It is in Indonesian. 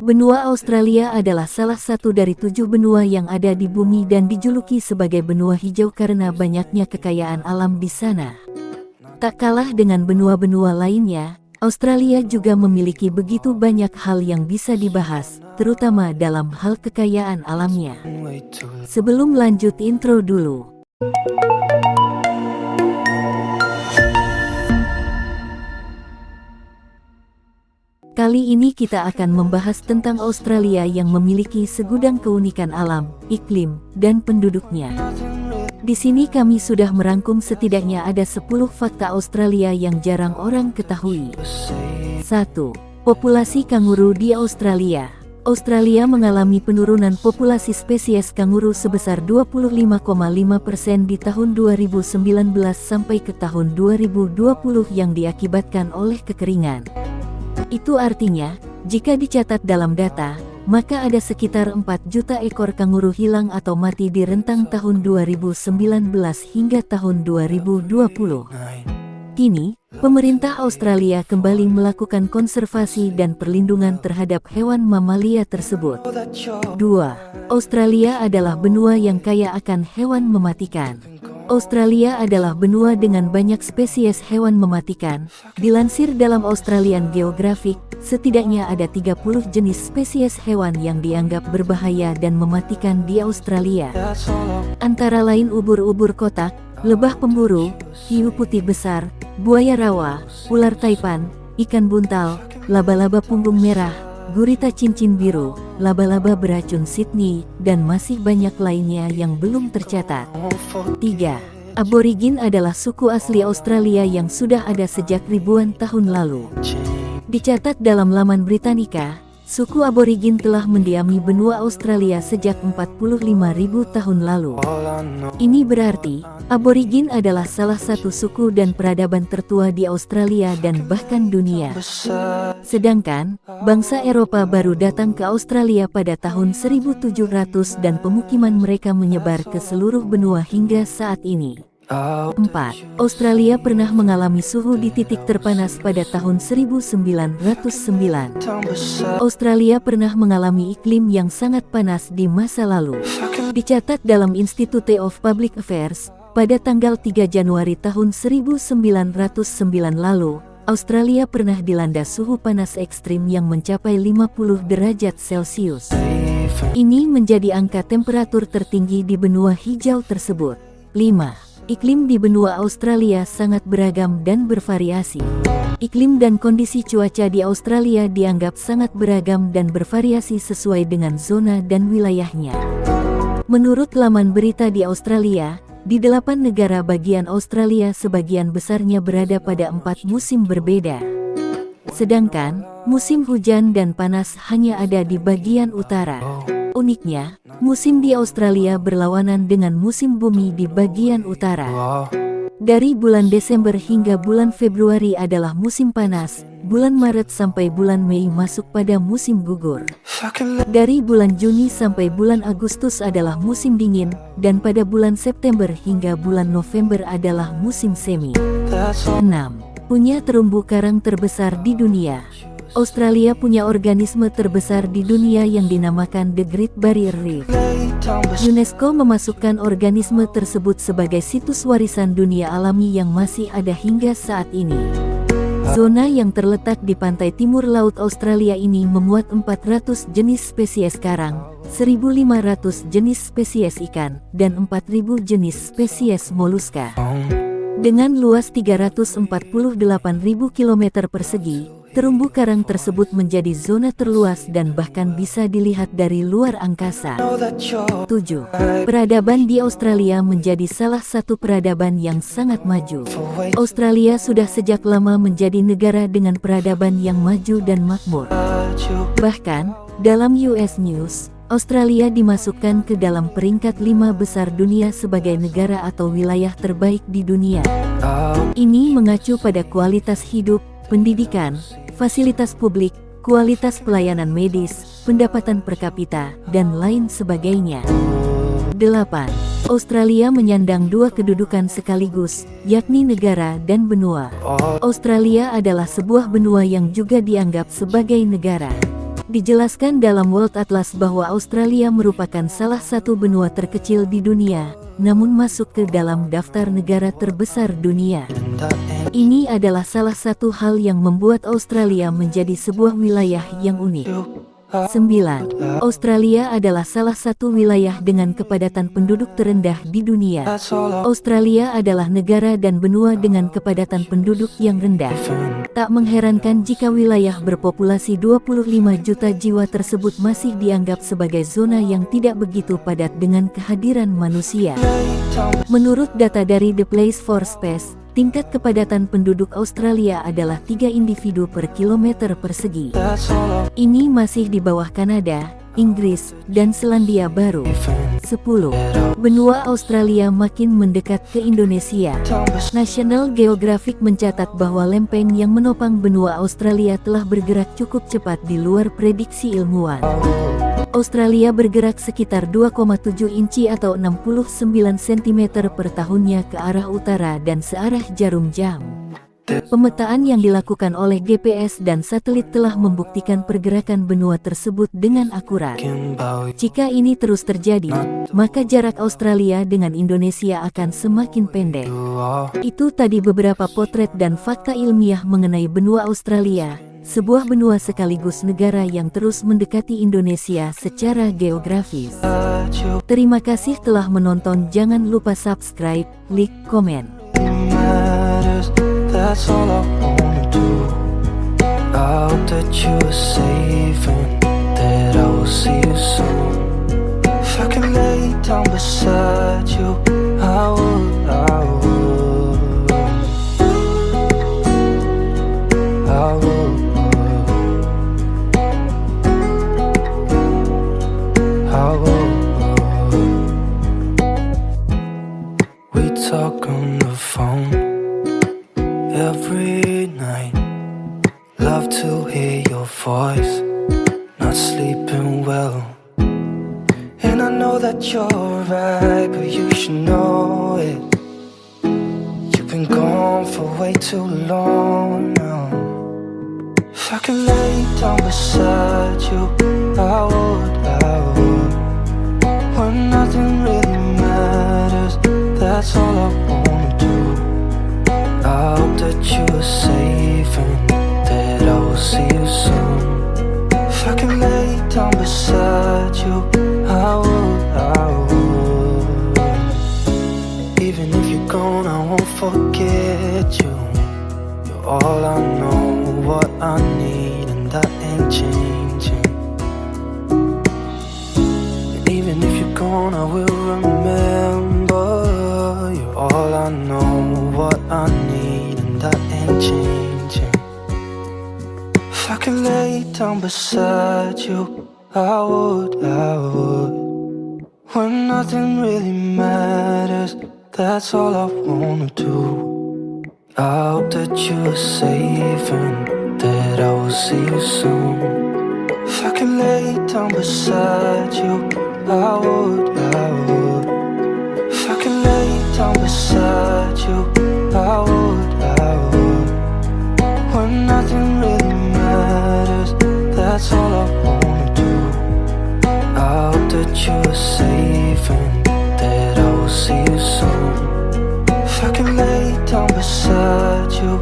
Benua Australia adalah salah satu dari 7 benua yang ada di bumi dan dijuluki sebagai benua hijau karena banyaknya kekayaan alam di sana. Tak kalah dengan benua-benua lainnya, Australia juga memiliki begitu banyak hal yang bisa dibahas, terutama dalam hal kekayaan alamnya. Sebelum lanjut intro dulu. Kali ini kita akan membahas tentang Australia yang memiliki segudang keunikan alam, iklim, dan penduduknya. Di sini kami sudah merangkum setidaknya ada 10 fakta Australia yang jarang orang ketahui. 1. Populasi kanguru di Australia. Australia mengalami penurunan populasi spesies kanguru sebesar 25,5% di tahun 2019 sampai ke tahun 2020 yang diakibatkan oleh kekeringan. Itu artinya, jika dicatat dalam data, maka ada sekitar 4 juta ekor kanguru hilang atau mati di rentang tahun 2019 hingga tahun 2020. Kini, pemerintah Australia kembali melakukan konservasi dan perlindungan terhadap hewan mamalia tersebut. 2. Australia adalah benua yang kaya akan hewan mematikan. Australia adalah benua dengan banyak spesies hewan mematikan. Dilansir dalam Australian Geographic, setidaknya ada 30 jenis spesies hewan yang dianggap berbahaya dan mematikan di Australia. Antara lain ubur-ubur kotak, lebah pemburu, hiu putih besar, buaya rawa, ular taipan, ikan buntal, laba-laba punggung merah, gurita cincin biru, laba-laba beracun Sydney, dan masih banyak lainnya yang belum tercatat. 3. Aborigin adalah suku asli Australia yang sudah ada sejak ribuan tahun lalu. Dicatat dalam laman Britannica, suku aborigin telah mendiami benua Australia sejak 45.000 tahun lalu. Ini berarti, aborigin adalah salah satu suku dan peradaban tertua di Australia dan bahkan dunia. Sedangkan, bangsa Eropa baru datang ke Australia pada tahun 1700 dan pemukiman mereka menyebar ke seluruh benua hingga saat ini. 4. Australia pernah mengalami suhu di titik terpanas pada tahun 1909. Australia pernah mengalami iklim yang sangat panas di masa lalu. Dicatat dalam Institute of Public Affairs, pada tanggal 3 Januari tahun 1909 lalu, Australia pernah dilanda suhu panas ekstrim yang mencapai 50 derajat Celcius. Ini menjadi angka temperatur tertinggi di benua hijau tersebut. 5. Iklim di benua Australia sangat beragam dan bervariasi. Iklim dan kondisi cuaca di Australia dianggap sangat beragam dan bervariasi sesuai dengan zona dan wilayahnya. Menurut laman berita di Australia, di 8 negara bagian Australia sebagian besarnya berada pada 4 musim berbeda. Sedangkan, musim hujan dan panas hanya ada di bagian utara. Uniknya, musim di Australia berlawanan dengan musim bumi di bagian utara. Dari bulan Desember hingga bulan Februari adalah musim panas, bulan Maret sampai bulan Mei masuk pada musim gugur. Dari bulan Juni sampai bulan Agustus adalah musim dingin, dan pada bulan September hingga bulan November adalah musim semi. 6. Punya terumbu karang terbesar di dunia. Australia punya organisme terbesar di dunia yang dinamakan The Great Barrier Reef. UNESCO memasukkan organisme tersebut sebagai situs warisan dunia alami yang masih ada hingga saat ini. Zona yang terletak di pantai timur laut Australia ini memuat 400 jenis spesies karang, 1.500 jenis spesies ikan, dan 4.000 jenis spesies moluska. Dengan luas 348.000 km persegi, terumbu karang tersebut menjadi zona terluas dan bahkan bisa dilihat dari luar angkasa. 7. Peradaban di Australia menjadi salah satu peradaban yang sangat maju. Australia sudah sejak lama menjadi negara dengan peradaban yang maju dan makmur. Bahkan, dalam US News, Australia dimasukkan ke dalam peringkat 5 besar dunia sebagai negara atau wilayah terbaik di dunia. Ini mengacu pada kualitas hidup, pendidikan, fasilitas publik, kualitas pelayanan medis, pendapatan per kapita, dan lain sebagainya. 8. Australia menyandang 2 kedudukan sekaligus, yakni negara dan benua. Australia adalah sebuah benua yang juga dianggap sebagai negara. Dijelaskan dalam World Atlas bahwa Australia merupakan salah satu benua terkecil di dunia, namun masuk ke dalam daftar negara terbesar dunia. Ini adalah salah satu hal yang membuat Australia menjadi sebuah wilayah yang unik. 9. Australia adalah salah satu wilayah dengan kepadatan penduduk terendah di dunia. Australia adalah negara dan benua dengan kepadatan penduduk yang rendah. Tak mengherankan jika wilayah berpopulasi 25 juta jiwa tersebut masih dianggap sebagai zona yang tidak begitu padat dengan kehadiran manusia. Menurut data dari The Place for Space, tingkat kepadatan penduduk Australia adalah 3 individu per kilometer persegi. Ini masih di bawah Kanada, Inggris, dan Selandia Baru. 10. Benua Australia makin mendekat ke Indonesia. National Geographic mencatat bahwa lempeng yang menopang benua Australia telah bergerak cukup cepat di luar prediksi ilmuwan. Australia bergerak sekitar 2,7 inci atau 69 cm per tahunnya ke arah utara dan searah jarum jam. Pemetaan yang dilakukan oleh GPS dan satelit telah membuktikan pergerakan benua tersebut dengan akurat. Jika ini terus terjadi, maka jarak Australia dengan Indonesia akan semakin pendek. Itu tadi beberapa potret dan fakta ilmiah mengenai benua Australia, sebuah benua sekaligus negara yang terus mendekati Indonesia secara geografis. Terima kasih telah menonton. Jangan lupa subscribe, like, komen. That's all I wanna do. I hope that you are safe and that I will see you soon. If I can lay down beside you, I would, I would, I would, I would. We talk on the phone every night. Love to hear your voice. Not sleeping well. And I know that you're right, but you should know it. You've been gone for way too long now. If I could lay down beside you, I would, I would. When nothing really matters, that's all I wanna do. I hope that you are safe and that I will see you soon. If I can lay down beside you, I would, I would. Even if you're gone, I won't forget you. You're all I know, what I need, and that ain't changing. And even if you're gone, I will remember. You're all I know, what I need, and that ain't changing. If I can lay down beside you, I would, I would. When nothing really matters, that's all I wanna do. I hope that you are safe and that I will see you soon. If I can lay down beside you, I would, I would. If I can lay down beside you, I would, I would. When nothing really matters, that's all I wanna do. I hope that you are safe and that I will see you soon. If I can lay down beside you,